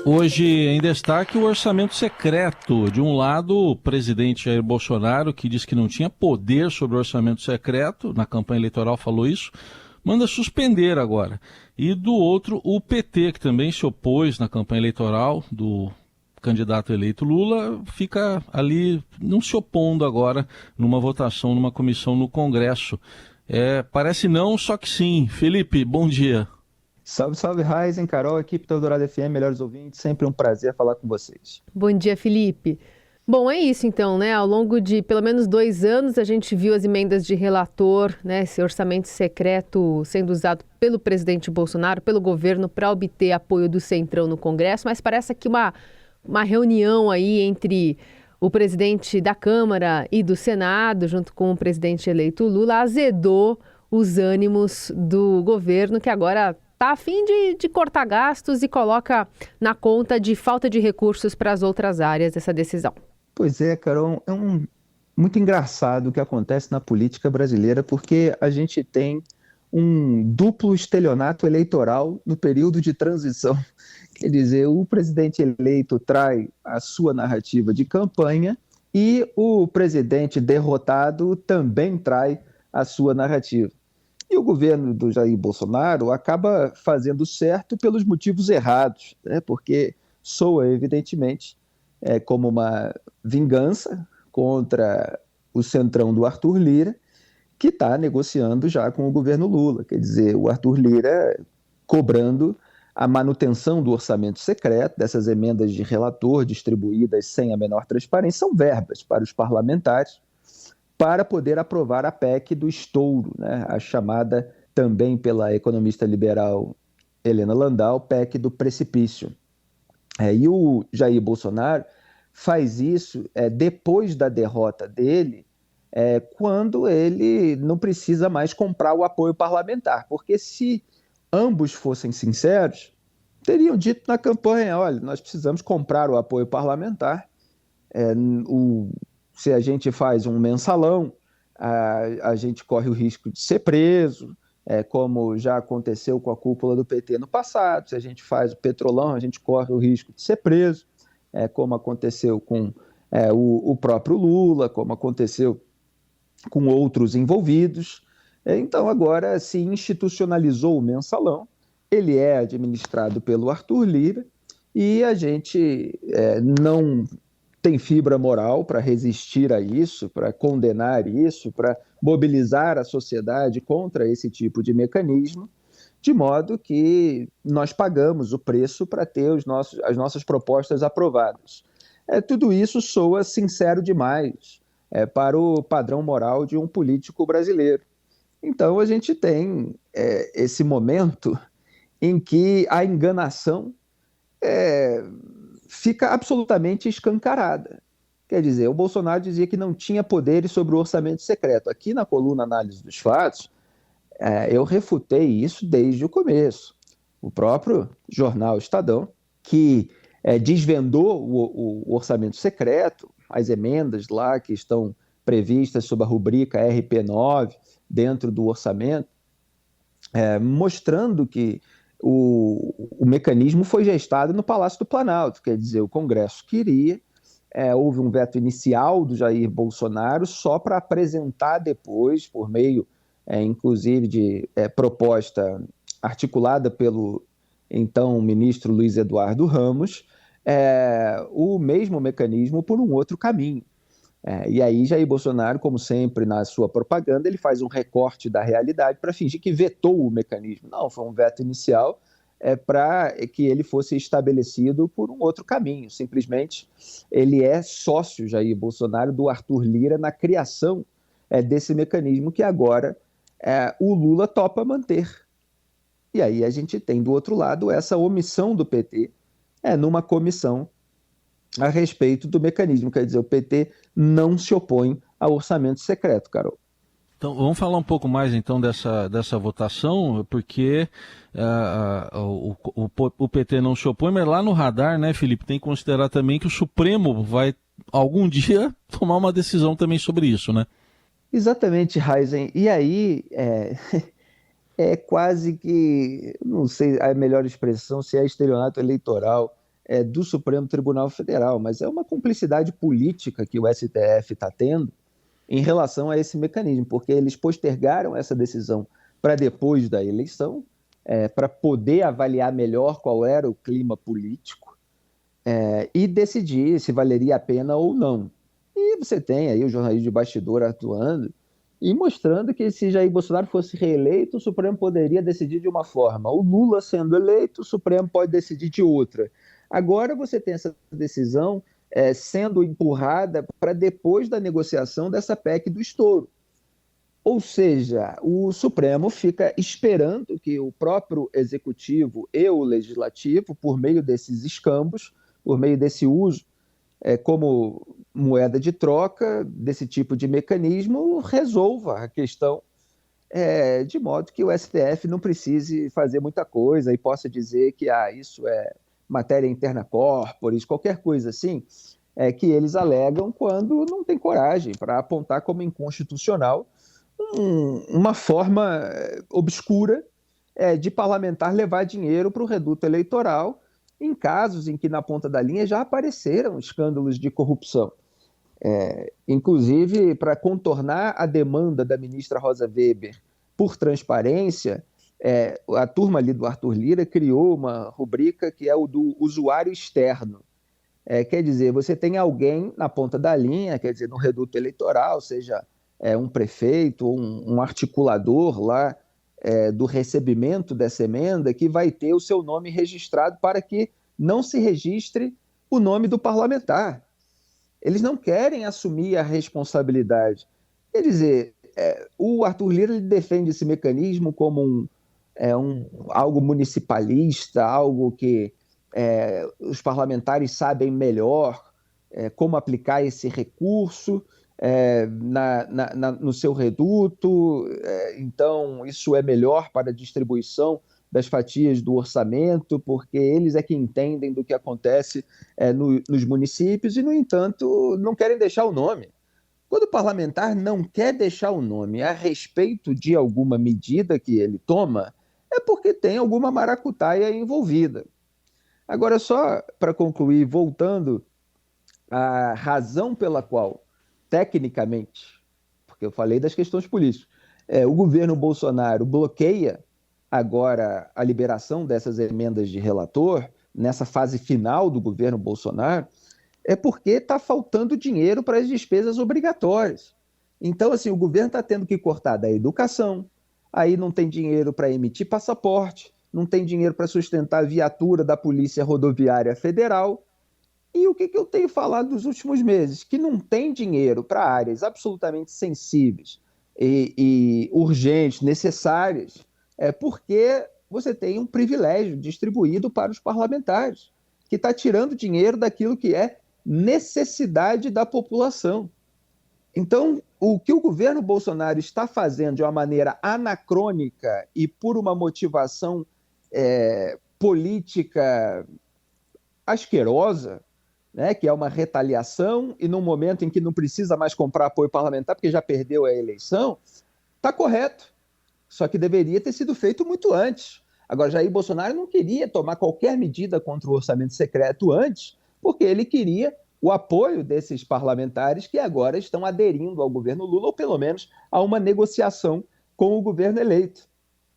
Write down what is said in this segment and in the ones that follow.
Hoje em destaque o orçamento secreto. De um lado, o presidente Jair Bolsonaro, que disse que não tinha poder sobre o orçamento secreto, na campanha eleitoral falou isso, manda suspender agora. E do outro, o PT, que também se opôs na campanha eleitoral do candidato eleito Lula, fica ali não se opondo agora numa votação, numa comissão no Congresso. Parece não, só que sim. Felipe, bom dia. Salve, salve, Ryzen, Carol, equipe da Eldorado FM, melhores ouvintes, sempre um prazer falar com vocês. Bom dia, Felipe. Bom, é isso então, né? Ao longo de pelo menos 2 anos, a gente viu as emendas de relator, né? Esse orçamento secreto sendo usado pelo presidente Bolsonaro, pelo governo, para obter apoio do Centrão no Congresso, mas parece que uma reunião aí entre o presidente da Câmara e do Senado, junto com o presidente eleito Lula, azedou os ânimos do governo, que agora está a fim de cortar gastos e coloca na conta de falta de recursos para as outras áreas essa decisão. Pois é, Carol, muito engraçado o que acontece na política brasileira, porque a gente tem um duplo estelionato eleitoral no período de transição. Quer dizer, o presidente eleito trai a sua narrativa de campanha e o presidente derrotado também trai a sua narrativa. E o governo do Jair Bolsonaro acaba fazendo certo pelos motivos errados, né? Porque soa, evidentemente, como uma vingança contra o centrão do Arthur Lira, que está negociando já com o governo Lula. Quer dizer, o Arthur Lira cobrando a manutenção do orçamento secreto, dessas emendas de relator distribuídas sem a menor transparência, são verbas para os parlamentares, para poder aprovar a PEC do estouro, né? A chamada também pela economista liberal Helena Landau, PEC do precipício. E o Jair Bolsonaro faz isso depois da derrota dele, quando ele não precisa mais comprar o apoio parlamentar, porque se ambos fossem sinceros, teriam dito na campanha, olha, nós precisamos comprar o apoio parlamentar, se a gente faz um mensalão, a gente corre o risco de ser preso, como já aconteceu com a cúpula do PT no passado. Se a gente faz o petrolão, a gente corre o risco de ser preso, como aconteceu com o próprio Lula, como aconteceu com outros envolvidos. Então, agora se institucionalizou o mensalão, ele é administrado pelo Arthur Lira, e a gente não tem fibra moral para resistir a isso, para condenar isso, para mobilizar a sociedade contra esse tipo de mecanismo, de modo que nós pagamos o preço para ter as nossas propostas aprovadas. Tudo isso soa sincero demais para o padrão moral de um político brasileiro. Então a gente tem esse momento em que a enganação fica absolutamente escancarada. Quer dizer, o Bolsonaro dizia que não tinha poderes sobre o orçamento secreto. Aqui na coluna Análise dos Fatos, eu refutei isso desde o começo. O próprio jornal Estadão, que desvendou o orçamento secreto, as emendas lá que estão previstas sob a rubrica RP9 dentro do orçamento, mostrando que o mecanismo foi gestado no Palácio do Planalto, quer dizer, o Congresso queria, houve um veto inicial do Jair Bolsonaro só para apresentar depois, por meio, inclusive, de proposta articulada pelo então ministro Luiz Eduardo Ramos, o mesmo mecanismo por um outro caminho. E aí Jair Bolsonaro, como sempre na sua propaganda, ele faz um recorte da realidade para fingir que vetou o mecanismo. Não, foi um veto inicial para que ele fosse estabelecido por um outro caminho. Simplesmente ele é sócio, Jair Bolsonaro, do Arthur Lira na criação desse mecanismo que agora o Lula topa manter. E aí a gente tem do outro lado essa omissão do PT numa comissão a respeito do mecanismo. Quer dizer, o PT não se opõe ao orçamento secreto, Carol. Então, vamos falar um pouco mais então dessa votação, porque o PT não se opõe, mas lá no radar, né, Felipe, tem que considerar também que o Supremo vai algum dia tomar uma decisão também sobre isso, né? Exatamente, Heisen. E aí é quase que, não sei a melhor expressão, se é estelionato eleitoral, do Supremo Tribunal Federal, mas é uma cumplicidade política que o STF está tendo em relação a esse mecanismo, porque eles postergaram essa decisão para depois da eleição, para poder avaliar melhor qual era o clima político e decidir se valeria a pena ou não. E você tem aí o jornalismo de bastidor atuando e mostrando que se Jair Bolsonaro fosse reeleito, o Supremo poderia decidir de uma forma. O Lula sendo eleito, o Supremo pode decidir de outra. Agora você tem essa decisão sendo empurrada para depois da negociação dessa PEC do estouro. Ou seja, o Supremo fica esperando que o próprio Executivo e o Legislativo, por meio desses escambos, por meio desse uso como moeda de troca, desse tipo de mecanismo, resolva a questão de modo que o STF não precise fazer muita coisa e possa dizer que isso é matéria interna corporis, qualquer coisa assim, que eles alegam quando não tem coragem para apontar como inconstitucional uma forma obscura de parlamentar levar dinheiro para o reduto eleitoral em casos em que na ponta da linha já apareceram escândalos de corrupção. Inclusive, para contornar a demanda da ministra Rosa Weber por transparência, a turma ali do Arthur Lira criou uma rubrica que é o do usuário externo. Quer dizer, você tem alguém na ponta da linha, quer dizer, no reduto eleitoral, seja um prefeito ou um articulador lá do recebimento dessa emenda, que vai ter o seu nome registrado para que não se registre o nome do parlamentar. Eles não querem assumir a responsabilidade. Quer dizer, o Arthur Lira ele defende esse mecanismo como algo municipalista, algo que os parlamentares sabem melhor como aplicar esse recurso no seu reduto, então isso é melhor para a distribuição das fatias do orçamento, porque eles que entendem do que acontece nos municípios e, no entanto, não querem deixar o nome. Quando o parlamentar não quer deixar o nome a respeito de alguma medida que ele toma, é porque tem alguma maracutaia envolvida. Agora, só para concluir, voltando à razão pela qual, tecnicamente, porque eu falei das questões políticas, o governo Bolsonaro bloqueia agora a liberação dessas emendas de relator, nessa fase final do governo Bolsonaro, é porque está faltando dinheiro para as despesas obrigatórias. Então, assim, o governo está tendo que cortar da educação, aí não tem dinheiro para emitir passaporte, não tem dinheiro para sustentar a viatura da Polícia Rodoviária Federal. E o que eu tenho falado nos últimos meses? Que não tem dinheiro para áreas absolutamente sensíveis e urgentes, necessárias, porque você tem um privilégio distribuído para os parlamentares, que está tirando dinheiro daquilo que é necessidade da população. Então, o que o governo Bolsonaro está fazendo de uma maneira anacrônica e por uma motivação política asquerosa, né, que é uma retaliação, e num momento em que não precisa mais comprar apoio parlamentar, porque já perdeu a eleição, está correto. Só que deveria ter sido feito muito antes. Agora, Jair Bolsonaro não queria tomar qualquer medida contra o orçamento secreto antes, porque ele queria o apoio desses parlamentares que agora estão aderindo ao governo Lula, ou pelo menos a uma negociação com o governo eleito.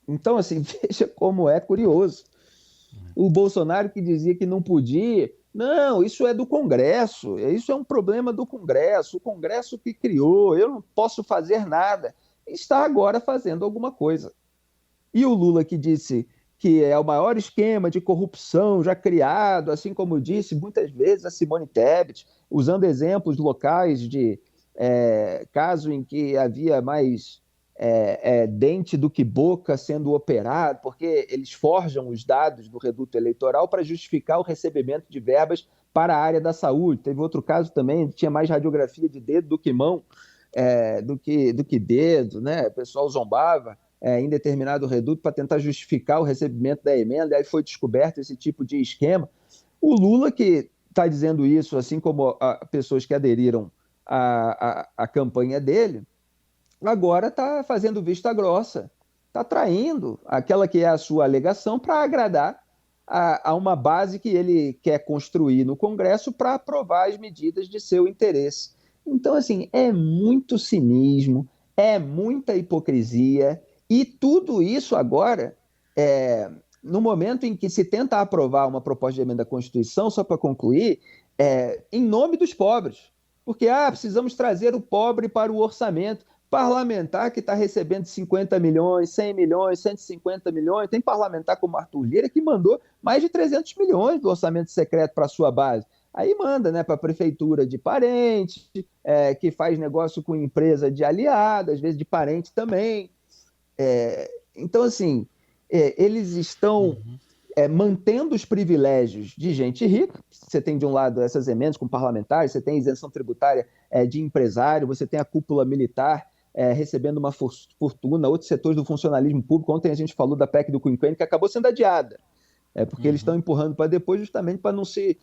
Então, assim, veja como é curioso. O Bolsonaro que dizia que não podia, não, isso é do Congresso, isso é um problema do Congresso, o Congresso que criou, eu não posso fazer nada, está agora fazendo alguma coisa. E o Lula que disse que é o maior esquema de corrupção já criado, assim como disse muitas vezes a Simone Tebet, usando exemplos locais de caso em que havia mais dente do que boca sendo operado, porque eles forjam os dados do reduto eleitoral para justificar o recebimento de verbas para a área da saúde. Teve outro caso também, tinha mais radiografia de dedo do que mão, do que dedo, né? O pessoal zombava em determinado reduto para tentar justificar o recebimento da emenda, aí foi descoberto esse tipo de esquema. O Lula, que está dizendo isso, assim como pessoas que aderiram à campanha dele, agora está fazendo vista grossa, está traindo aquela que é a sua alegação para agradar a uma base que ele quer construir no Congresso para aprovar as medidas de seu interesse. Então, assim, é muito cinismo, é muita hipocrisia, e tudo isso agora, no momento em que se tenta aprovar uma proposta de emenda à Constituição, só para concluir, em nome dos pobres. Porque precisamos trazer o pobre para o orçamento. Parlamentar que está recebendo 50 milhões, 100 milhões, 150 milhões. Tem parlamentar como Arthur Lira que mandou mais de 300 milhões do orçamento secreto para a sua base. Aí manda, né, para a prefeitura de parente, que faz negócio com empresa de aliado, às vezes de parente também. Então, assim, eles estão mantendo os privilégios de gente rica. Você tem, de um lado, essas emendas com parlamentares, você tem isenção tributária de empresário, você tem a cúpula militar recebendo uma fortuna, outros setores do funcionalismo público. Ontem a gente falou da PEC do quinquênio, que acabou sendo adiada, porque eles estão empurrando para depois justamente para não se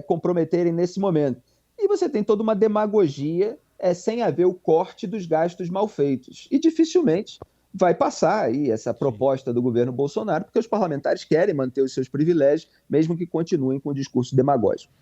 comprometerem nesse momento. E você tem toda uma demagogia sem haver o corte dos gastos mal feitos. E dificilmente vai passar aí essa proposta do governo Bolsonaro, porque os parlamentares querem manter os seus privilégios, mesmo que continuem com o discurso demagógico.